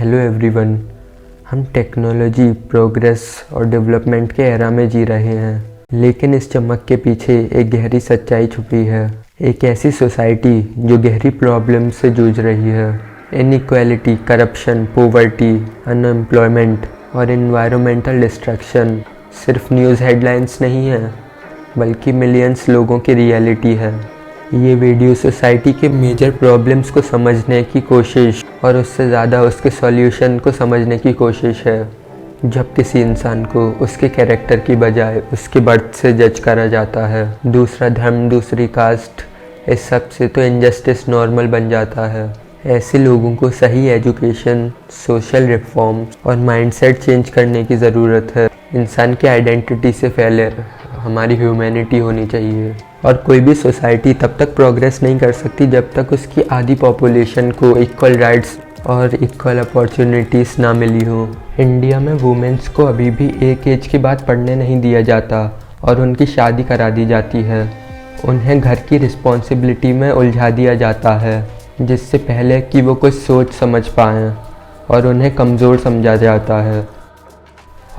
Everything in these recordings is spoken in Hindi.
Hello everyone. हम टेक्नोलॉजी, प्रोग्रेस और डेवलपमेंट के एरा में जी रहे हैं, लेकिन इस चमक के पीछे एक गहरी सच्चाई छुपी है। एक ऐसी सोसाइटी जो गहरी प्रॉब्लम से जूझ रही है। इनइक्वालिटी, करप्शन, पॉवर्टी, अनएम्प्लॉयमेंट और एनवायरमेंटल डिस्ट्रक्शन सिर्फ न्यूज़ हेडलाइंस नहीं है, बल्कि मिलियंस लोगों की रियलिटी है। ये वीडियो सोसाइटी के मेजर प्रॉब्लम्स को समझने की कोशिश और उससे ज़्यादा उसके सॉल्यूशन को समझने की कोशिश है। जब किसी इंसान को उसके कैरेक्टर की बजाय उसके बर्थ से जज करा जाता है, दूसरा धर्म, दूसरी कास्ट, इस सब से तो इनजस्टिस नॉर्मल बन जाता है। ऐसे लोगों को सही एजुकेशन, सोशल रिफॉर्म्स और माइंडसेट चेंज करने की ज़रूरत है। इंसान की आइडेंटिटी से पहले हमारी ह्यूमैनिटी होनी चाहिए। और कोई भी सोसाइटी तब तक प्रोग्रेस नहीं कर सकती जब तक उसकी आधी पॉपुलेशन को इक्वल राइट्स और इक्वल अपॉर्चुनिटीज़ ना मिली हो। इंडिया में वुमेन्स को अभी भी एक एज के बाद पढ़ने नहीं दिया जाता और उनकी शादी करा दी जाती है। उन्हें घर की रिस्पॉन्सिबिलिटी में उलझा दिया जाता है, जिससे पहले कि वो कुछ सोच समझ पाएँ, और उन्हें कमज़ोर समझा जाता है।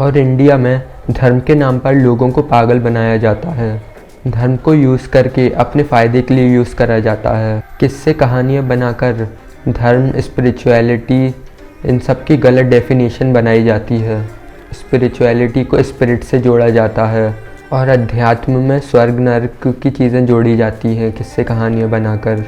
और इंडिया में धर्म के नाम पर लोगों को पागल बनाया जाता है। धर्म को यूज़ करके अपने फ़ायदे के लिए यूज़ करा जाता है। किस्से कहानियाँ बनाकर धर्म, स्पिरिचुअलिटी, इन सब की गलत डेफिनेशन बनाई जाती है। स्पिरिचुअलिटी को स्पिरिट से जोड़ा जाता है और अध्यात्म में स्वर्ग नरक की चीज़ें जोड़ी जाती हैं किस्से कहानियाँ बनाकर,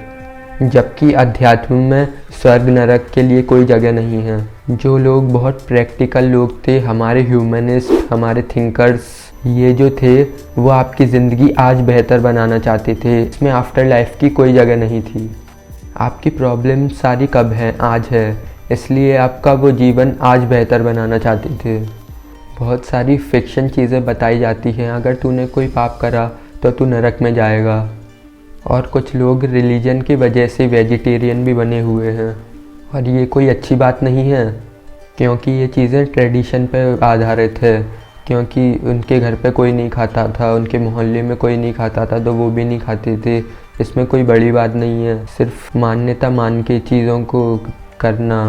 जबकि अध्यात्म में स्वर्ग नरक के लिए कोई जगह नहीं है। जो लोग बहुत प्रैक्टिकल लोग थे, हमारे ह्यूमनिस्ट, हमारे थिंकर्स, ये जो थे वो आपकी ज़िंदगी आज बेहतर बनाना चाहते थे। इसमें आफ्टर लाइफ की कोई जगह नहीं थी। आपकी प्रॉब्लम सारी कब है? आज है। इसलिए आपका वो जीवन आज बेहतर बनाना चाहते थे। बहुत सारी फिक्शन चीज़ें बताई जाती हैं, अगर तूने कोई पाप करा तो तू नरक में जाएगा। और कुछ लोग रिलीजन की वजह से वेजिटेरियन भी बने हुए हैं, और ये कोई अच्छी बात नहीं है, क्योंकि ये चीज़ें ट्रेडिशन पर आधारित है। क्योंकि उनके घर पे कोई नहीं खाता था, उनके मोहल्ले में कोई नहीं खाता था, तो वो भी नहीं खाते थे। इसमें कोई बड़ी बात नहीं है, सिर्फ मान्यता मान के चीज़ों को करना।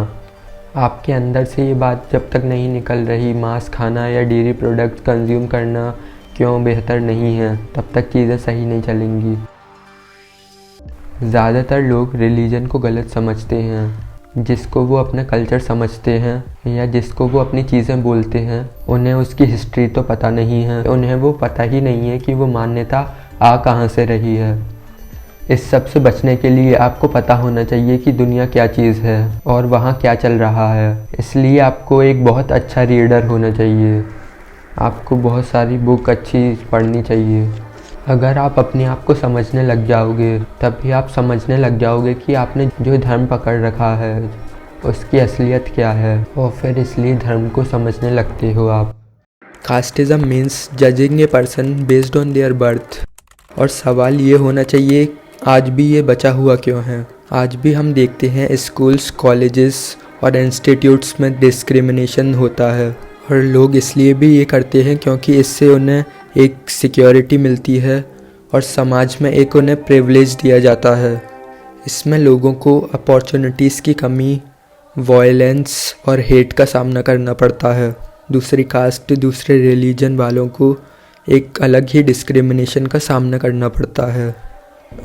आपके अंदर से ये बात जब तक नहीं निकल रही, मांस खाना या डेयरी प्रोडक्ट कंज्यूम करना क्यों बेहतर नहीं है, तब तक चीज़ें सही नहीं चलेंगी। ज़्यादातर लोग रिलीजन को गलत समझते हैं। जिसको वो अपना कल्चर समझते हैं या जिसको वो अपनी चीज़ें बोलते हैं, उन्हें उसकी हिस्ट्री तो पता नहीं है। उन्हें वो पता ही नहीं है कि वो मान्यता आ कहाँ से रही है। इस सब से बचने के लिए आपको पता होना चाहिए कि दुनिया क्या चीज़ है और वहाँ क्या चल रहा है। इसलिए आपको एक बहुत अच्छा रीडर होना चाहिए। आपको बहुत सारी बुक अच्छी पढ़नी चाहिए। अगर आप अपने आप को समझने लग जाओगे, तभी आप समझने लग जाओगे कि आपने जो धर्म पकड़ रखा है उसकी असलियत क्या है, और फिर इसलिए धर्म को समझने लगते हो आप। Casteism means judging a person based on their birth. और सवाल ये होना चाहिए, आज भी ये बचा हुआ क्यों है? आज भी हम देखते हैं स्कूल्स, कॉलेजेस और इंस्टीट्यूट्स में डिस्क्रिमिनेशन होता है, और लोग इसलिए भी ये करते हैं क्योंकि इससे उन्हें एक सिक्योरिटी मिलती है और समाज में एक उन्हें प्रिविलेज दिया जाता है। इसमें लोगों को अपॉर्चुनिटीज़ की कमी, वायलेंस और हेट का सामना करना पड़ता है। दूसरी कास्ट, दूसरे रिलीजन वालों को एक अलग ही डिस्क्रिमिनेशन का सामना करना पड़ता है,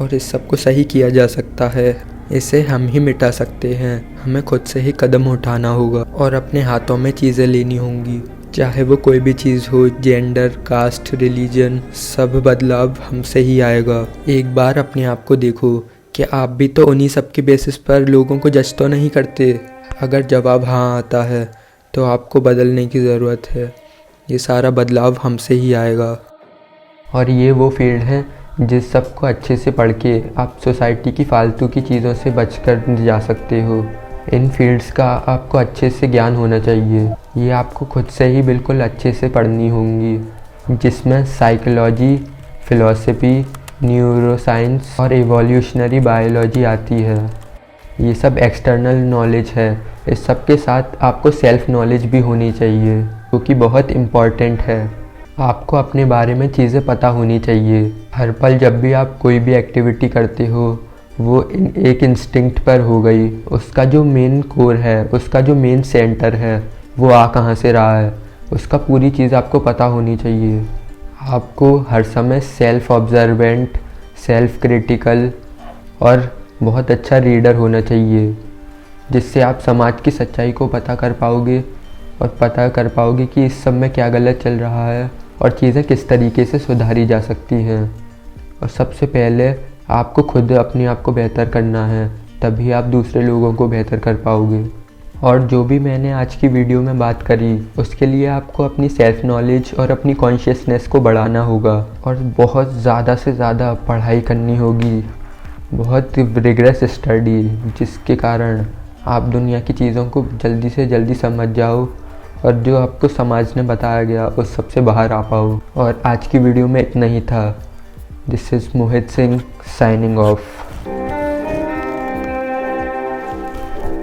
और इस सब को सही किया जा सकता है। इसे हम ही मिटा सकते हैं। हमें खुद से ही कदम उठाना होगा और अपने हाथों में चीज़ें लेनी होंगी, चाहे वो कोई भी चीज़ हो। जेंडर, कास्ट, रिलीजन, सब बदलाव हमसे ही आएगा। एक बार अपने आप को देखो कि आप भी तो उन्हीं सब के बेसिस पर लोगों को जज तो नहीं करते। अगर जवाब हाँ आता है तो आपको बदलने की ज़रूरत है। ये सारा बदलाव हमसे ही आएगा। और ये वो फील्ड है जिस सबको अच्छे से पढ़ के आप सोसाइटी की फालतू की चीज़ों से बचकर जा सकते हो। इन फील्ड्स का आपको अच्छे से ज्ञान होना चाहिए। ये आपको खुद से ही बिल्कुल अच्छे से पढ़नी होंगी, जिसमें साइकोलॉजी, फ़िलॉसफी, न्यूरोसाइंस और इवोल्यूशनरी बायोलॉजी आती है। ये सब एक्सटर्नल नॉलेज है। इस सब के साथ आपको सेल्फ़ नॉलेज भी होनी चाहिए, जो कि बहुत इम्पॉर्टेंट है। आपको अपने बारे में चीज़ें पता होनी चाहिए। हर पल जब भी आप कोई भी एक्टिविटी करते हो, वो एक इंस्टिंक्ट पर हो गई। उसका जो मेन कोर है, उसका जो मेन सेंटर है, वो आ कहाँ से रहा है, उसका पूरी चीज़ आपको पता होनी चाहिए। आपको हर समय सेल्फ ऑब्जर्वेंट, सेल्फ क्रिटिकल और बहुत अच्छा रीडर होना चाहिए, जिससे आप समाज की सच्चाई को पता कर पाओगे और पता कर पाओगे कि इस सब में क्या गलत चल रहा है और चीज़ें किस तरीके से सुधारी जा सकती हैं। और सबसे पहले आपको खुद अपने आप को बेहतर करना है, तभी आप दूसरे लोगों को बेहतर कर पाओगे। और जो भी मैंने आज की वीडियो में बात करी, उसके लिए आपको अपनी सेल्फ नॉलेज और अपनी कॉन्शियसनेस को बढ़ाना होगा और बहुत ज़्यादा से ज़्यादा पढ़ाई करनी होगी, बहुत रिगरस स्टडी, जिसके कारण आप दुनिया की चीज़ों को जल्दी से जल्दी समझ जाओ और जो आपको समाज ने बताया गया उस सब से बाहर आ पाओ। और आज की वीडियो में इतना ही था। This is Mohit Singh signing off.